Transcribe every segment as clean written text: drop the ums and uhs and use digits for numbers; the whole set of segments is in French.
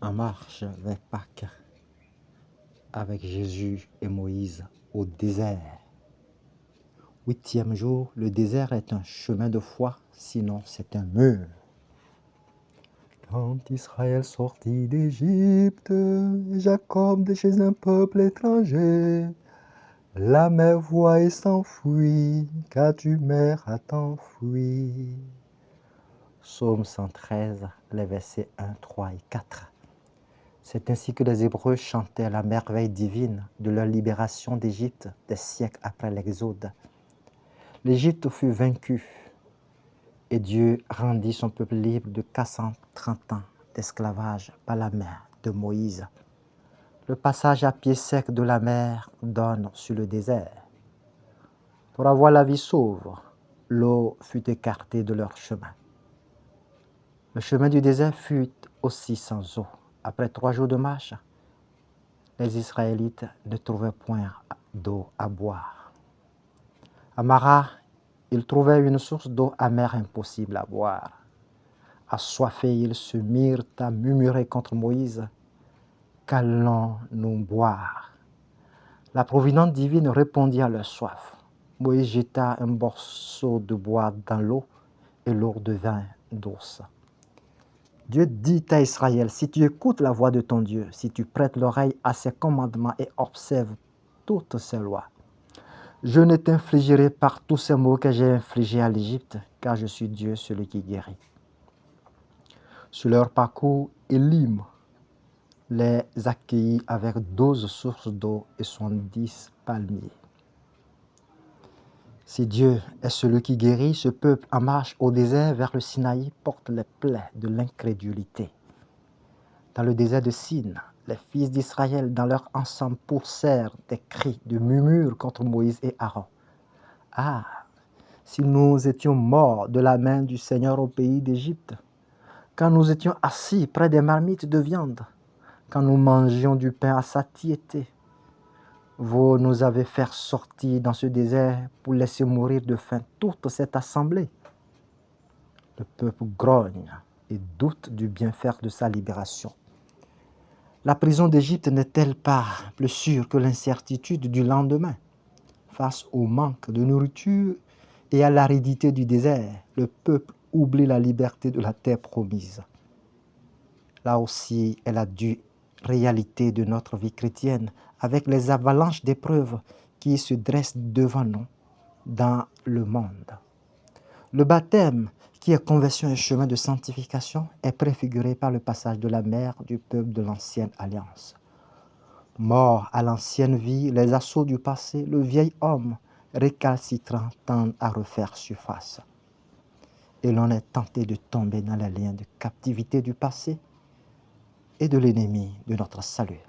En marche vers Pâques avec Jésus et Moïse au désert. 8e jour, le désert est un chemin de foi, sinon c'est un mur. Quand Israël sortit d'Égypte, Jacob de chez un peuple étranger, la mer voit et s'enfuit, car tu mer à t'enfuir. Psaume 113, les versets 1, 3 et 4. C'est ainsi que les Hébreux chantaient la merveille divine de leur libération d'Égypte des siècles après l'Exode. L'Égypte fut vaincue et Dieu rendit son peuple libre de 430 ans d'esclavage par la main de Moïse. Le passage à pied sec de la mer donne sur le désert. Pour avoir la vie sauve, l'eau fut écartée de leur chemin. Le chemin du désert fut aussi sans eau. Après 3 jours de marche, les Israélites ne trouvaient point d'eau à boire. À Mara, ils trouvaient une source d'eau amère impossible à boire. Assoiffés, ils se mirent à murmurer contre Moïse. Qu'allons-nous boire? La providence divine répondit à leur soif. Moïse jeta un morceau de bois dans l'eau et l'eau devint douce. Dieu dit à Israël, si tu écoutes la voix de ton Dieu, si tu prêtes l'oreille à ses commandements et observes toutes ses lois, je ne t'infligerai par tous ces maux que j'ai infligés à l'Égypte, car je suis Dieu, celui qui guérit. Sur leur parcours, Élim les accueillit avec 12 sources d'eau et 70 palmiers. Si Dieu est celui qui guérit, ce peuple en marche au désert vers le Sinaï porte les plaies de l'incrédulité. Dans le désert de Sin, les fils d'Israël dans leur ensemble poussèrent des cris de murmures contre Moïse et Aaron. Ah, si nous étions morts de la main du Seigneur au pays d'Égypte, quand nous étions assis près des marmites de viande, quand nous mangions du pain à satiété, vous nous avez fait sortir dans ce désert pour laisser mourir de faim toute cette assemblée. Le peuple grogne et doute du bienfait de sa libération. La prison d'Égypte n'est-elle pas plus sûre que l'incertitude du lendemain? Face au manque de nourriture et à l'aridité du désert, le peuple oublie la liberté de la terre promise. Là aussi est la dure réalité de notre vie chrétienne, avec les avalanches d'épreuves qui se dressent devant nous dans le monde. Le baptême, qui est conversion et chemin de sanctification, est préfiguré par le passage de la mer du peuple de l'ancienne alliance. Mort à l'ancienne vie, les assauts du passé, le vieil homme récalcitrant tend à refaire surface. Et l'on est tenté de tomber dans les liens de captivité du passé et de l'ennemi de notre salut.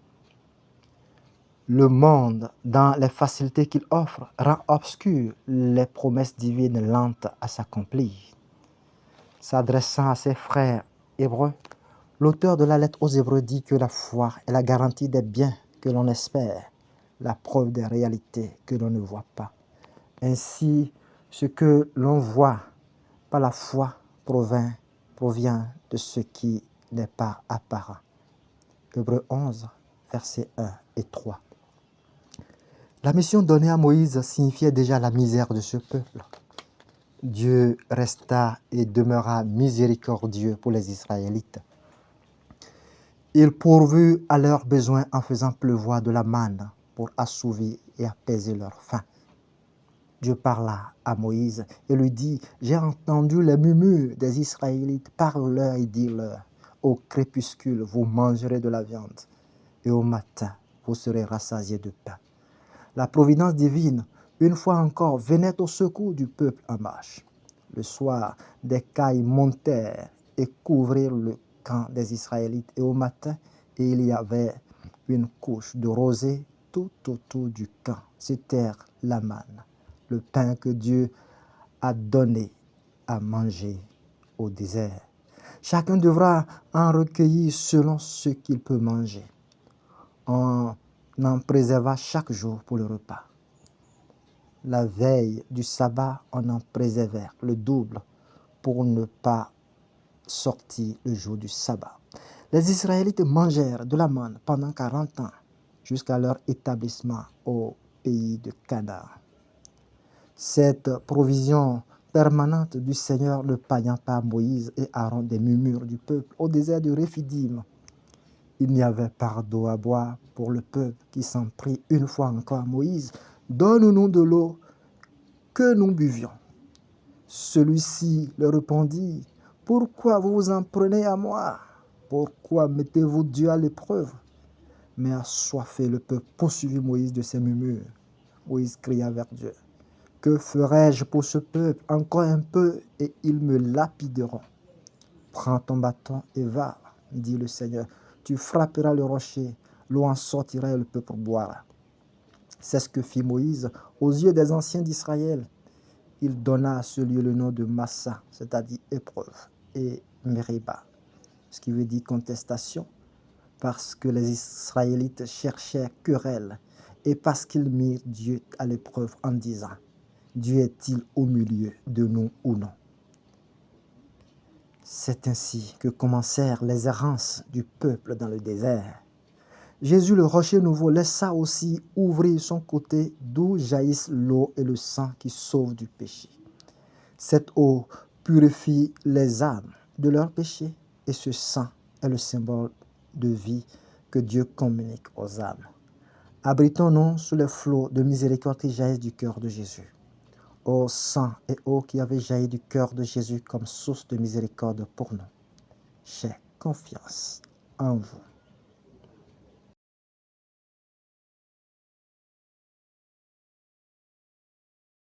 Le monde, dans les facilités qu'il offre, rend obscures les promesses divines lentes à s'accomplir. S'adressant à ses frères hébreux, l'auteur de la lettre aux Hébreux dit que la foi est la garantie des biens que l'on espère, la preuve des réalités que l'on ne voit pas. Ainsi, ce que l'on voit par la foi provient de ce qui n'est pas apparent. Hébreux 11, versets 1 et 3. La mission donnée à Moïse signifiait déjà la misère de ce peuple. Dieu resta et demeura miséricordieux pour les Israélites. Il pourvut à leurs besoins en faisant pleuvoir de la manne pour assouvir et apaiser leur faim. Dieu parla à Moïse et lui dit, « J'ai entendu les murmures des Israélites, parle-leur et dis-leur, au crépuscule vous mangerez de la viande et au matin vous serez rassasiés de pain. » La providence divine, une fois encore, venait au secours du peuple en marche. Le soir, des cailles montèrent et couvrirent le camp des Israélites. Et au matin, il y avait une couche de rosée tout autour du camp. C'était la manne, le pain que Dieu a donné à manger au désert. Chacun devra en recueillir selon ce qu'il peut manger. On en préserva chaque jour pour le repas. La veille du sabbat, on en préservait le double pour ne pas sortir le jour du sabbat. Les Israélites mangèrent de la manne pendant 40 ans, jusqu'à leur établissement au pays de Canaan. Cette provision permanente du Seigneur ne paillant pas Moïse et Aaron des murmures du peuple au désert de Réphidim. Il n'y avait pas d'eau à boire pour le peuple qui s'en prit une fois encore à Moïse. Donne-nous de l'eau que nous buvions. Celui-ci leur répondit, pourquoi vous vous en prenez à moi? Pourquoi mettez-vous Dieu à l'épreuve? Mais assoiffé, le peuple poursuivit Moïse de ses murmures. Moïse cria vers Dieu. Que ferai-je pour ce peuple? Encore un peu et ils me lapideront. Prends ton bâton et va, dit le Seigneur. Tu frapperas le rocher, l'eau en sortira et le peuple boira. C'est ce que fit Moïse aux yeux des anciens d'Israël. Il donna à ce lieu le nom de Massa, c'est-à-dire épreuve, et Meriba, ce qui veut dire contestation, parce que les Israélites cherchaient querelle et parce qu'ils mirent Dieu à l'épreuve en disant, Dieu est-il au milieu de nous ou non? C'est ainsi que commencèrent les errances du peuple dans le désert. Jésus, le rocher nouveau, laissa aussi ouvrir son côté d'où jaillissent l'eau et le sang qui sauvent du péché. Cette eau purifie les âmes de leurs péchés et ce sang est le symbole de vie que Dieu communique aux âmes. Abritons-nous sous les flots de miséricorde qui jaillissent du cœur de Jésus. Ô sang et eau qui avait jailli du cœur de Jésus comme source de miséricorde pour nous. J'ai confiance en vous.